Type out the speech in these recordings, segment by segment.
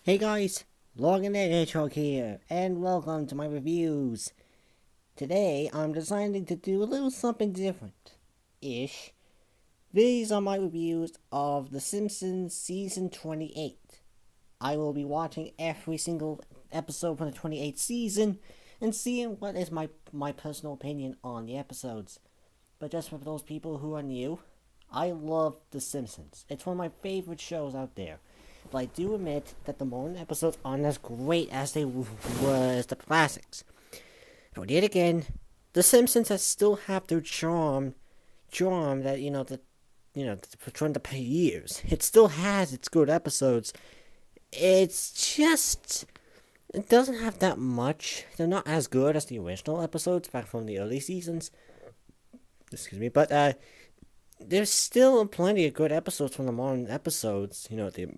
Hey guys, Lorcan the Hedgehog here, and welcome to my reviews. Today, I'm deciding to do a little something different-ish. These are my reviews of The Simpsons Season 28. I will be watching every single episode from the 28th season, and seeing what is my personal opinion on the episodes. But just for those people who are new, I love The Simpsons. It's one of my favorite shows out there. But I do admit that the modern episodes aren't as great as they were as the classics. But yet again, The Simpsons still have their charm that from the years. It still has its good episodes. It's just it doesn't have that much. They're not as good as the original episodes back from the early seasons. Excuse me, but there's still plenty of good episodes from the modern episodes. The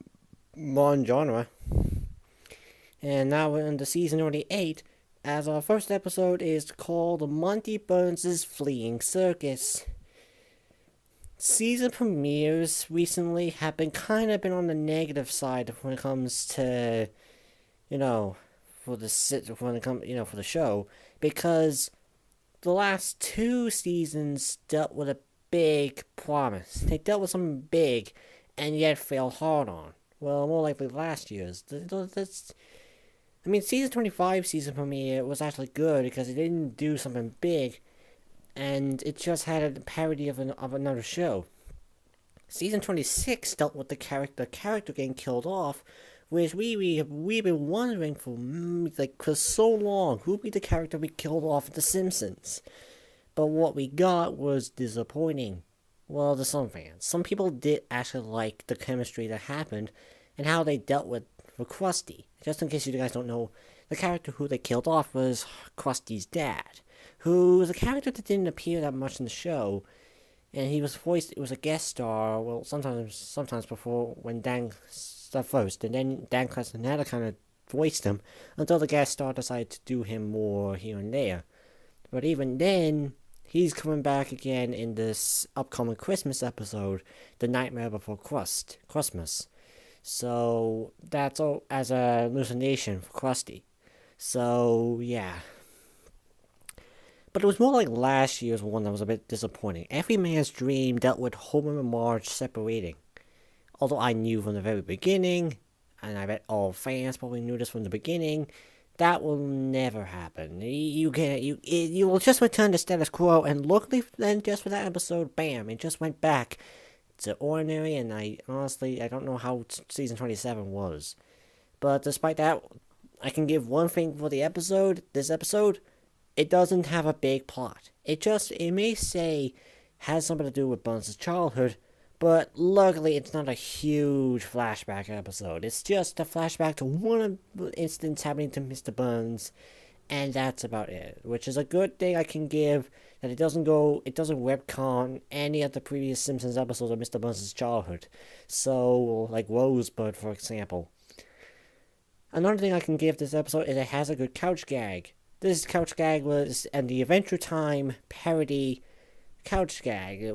modern genre. And now we're in the season 28, as our first episode is called Monty Burns' Fleeing Circus. Season premieres recently have been on the negative side when it comes to, for the show, because the last two seasons dealt with a big promise. They dealt with something big, and yet failed hard on. Well, more likely last year's. Season 25 season premiere was actually good because it didn't do something big, and it just had a parody of another show. Season 26 dealt with the character getting killed off, which we've been wondering for so long, who'd be the character we killed off in The Simpsons? But what we got was disappointing. Well, to some fans. Some people did actually like the chemistry that happened and how they dealt with Krusty. Just in case you guys don't know, the character who they killed off was Krusty's dad, who was a character that didn't appear that much in the show, and he was voiced, it was a guest star, well, sometimes before when Dan stuff first, and then Dan Castellaneta kind of voiced him until the guest star decided to do him more here and there. But even then, he's coming back again in this upcoming Christmas episode, The Nightmare Before Christmas. So, that's all as a hallucination for Krusty. So, yeah. But it was more like last year's one that was a bit disappointing. Every Man's Dream dealt with Homer and Marge separating. Although I knew from the very beginning, and I bet all fans probably knew this from the beginning, that will never happen. You will just return to status quo, and luckily then just for that episode, bam, it just went back to ordinary, and I don't know how season 27 was. But despite that, I can give one thing for this episode, it doesn't have a big plot. It may say has something to do with Burns' childhood, but luckily it's not a huge flashback episode. It's just a flashback to one instance happening to Mr. Burns, and that's about it. Which is a good thing I can give, that it doesn't retcon any of the previous Simpsons episodes of Mr. Burns' childhood. So, like Rosebud, for example. Another thing I can give this episode is it has a good couch gag. This couch gag was the Adventure Time parody couch gag.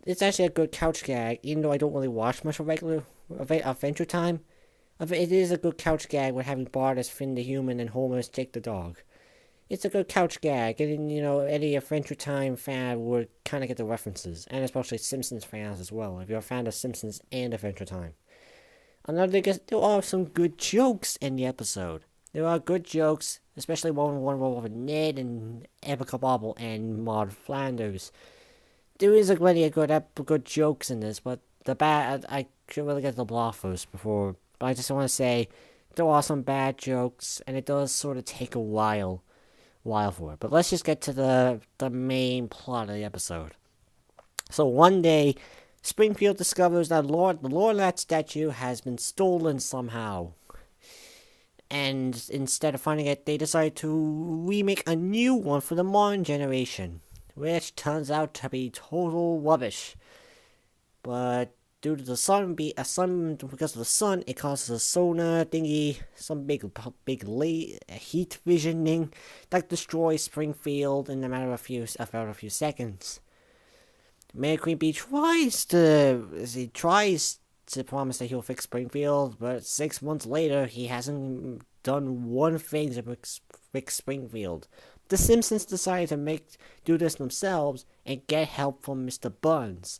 It's actually a good couch gag, even though I don't really watch much of regular Adventure Time. It is a good couch gag with having Bart as Finn the Human and Homer as Jake the Dog. It's a good couch gag, and any Adventure Time fan would kind of get the references, and especially Simpsons fans as well, if you're a fan of Simpsons and Adventure Time. Another thing is, there are some good jokes in the episode. There are good jokes, especially one with Ned and Erica Bobble and Maud Flanders. There is plenty of good jokes in this, but I should really get to the plot first before. But I just want to say there are some bad jokes, and it does sort of take a while for it. But let's just get to the main plot of the episode. So one day, Springfield discovers that the Lorlat statue has been stolen somehow. And instead of finding it, they decide to remake a new one for the modern generation, which turns out to be total rubbish. But due to the sun, because of the sun, it causes a sonar thingy, some big heat visioning that destroys Springfield in a matter of a few seconds. Mayor Creepy tries to promise that he'll fix Springfield, but 6 months later, he hasn't done one thing to fix Springfield. The Simpsons decided to do this themselves and get help from Mr. Burns.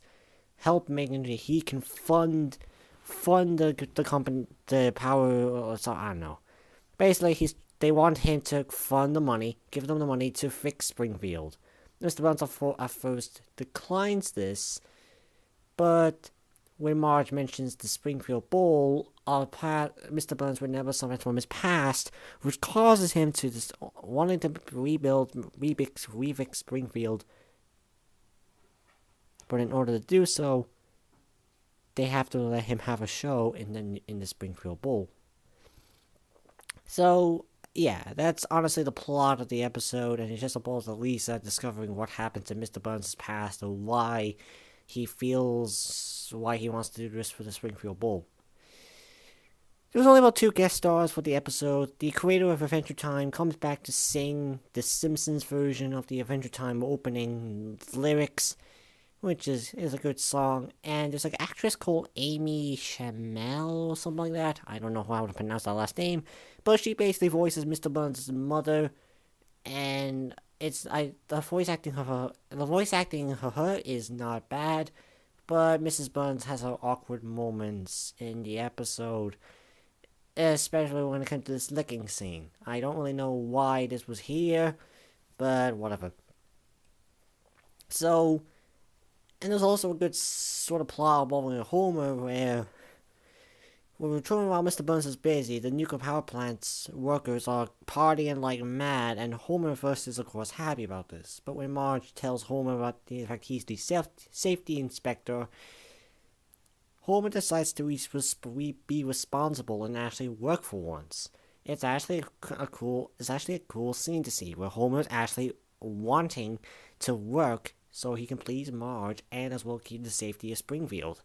Help making sure he can fund the company, the power, or so, I don't know. Basically, they want him to fund the money, give them the money to fix Springfield. Mr. Burns at first declines this, but when Marge mentions the Springfield Bowl, Mr. Burns remembers something from his past, which causes him to just wanting to refix Springfield. But in order to do so, they have to let him have a show in the Springfield Bowl. So, yeah, that's honestly the plot of the episode, and it's just about Lisa discovering what happened to Mr. Burns' past and why he wants to do this for the Springfield Bowl. There was only about 2 guest stars for the episode. The creator of Adventure Time comes back to sing the Simpsons version of the Adventure Time opening lyrics, which is a good song. And there's an actress called Amy Shamel or something like that. I don't know how to pronounce that last name, but she basically voices Mr. Burns' mother, and the voice acting of her is not bad, but Mrs. Burns has her awkward moments in the episode, especially when it comes to this licking scene. I don't really know why this was here, but whatever. So, and there's also a good sort of plot involving Homer where when we're talking about Mr. Burns is busy, the nuclear power plant's workers are partying like mad, and Homer first is of course happy about this. But when Marge tells Homer about the fact he's the safety inspector, Homer decides to be responsible and actually work for once. It's actually a cool scene to see where Homer's actually wanting to work so he can please Marge and as well keep the safety of Springfield.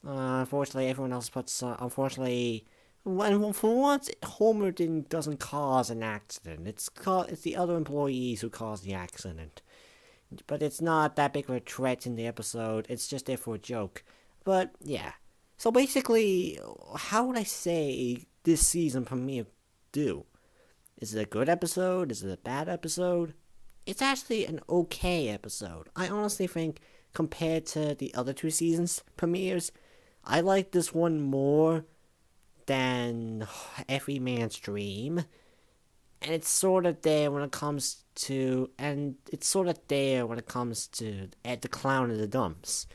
Unfortunately, everyone else unfortunately, for once, Homer doesn't cause an accident. It's the other employees who cause the accident. But it's not that big of a threat in the episode. It's just there for a joke. But yeah. So basically, how would I say this season premiere do? Is it a good episode? Is it a bad episode? It's actually an okay episode. I honestly think, compared to the other 2 seasons premieres, I like this one more than Every Man's Dream. And it's sort of there when it comes to the Clown in the Dumps.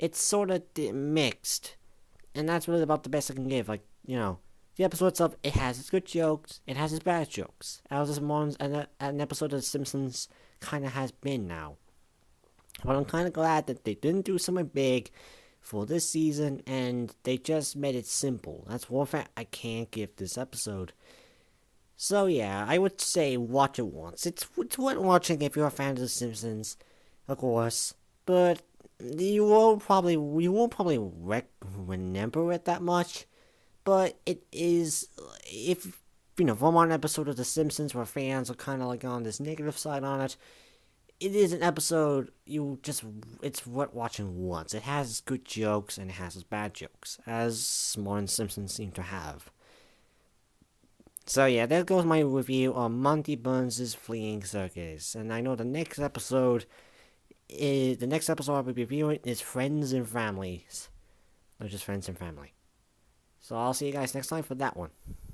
It's sort of mixed. And that's really about the best I can give. Like, the episode itself, it has its good jokes, it has its bad jokes. As an episode of The Simpsons kind of has been now. But I'm kind of glad that they didn't do something big for this season, and they just made it simple. That's one fact I can't give this episode. So yeah, I would say watch it once. It's worth watching if you're a fan of The Simpsons, of course. But you won't probably remember it that much. But it is, if from one episode of The Simpsons where fans are kind of like on this negative side on it, it is an episode it's worth watching once. It has good jokes and it has its bad jokes, as modern Simpsons seem to have. So yeah, there goes my review on Monty Burns' Fleeing Circus. And I know the next episode I'll be reviewing is Friends and Families. Or just Friends and Family. So I'll see you guys next time for that one.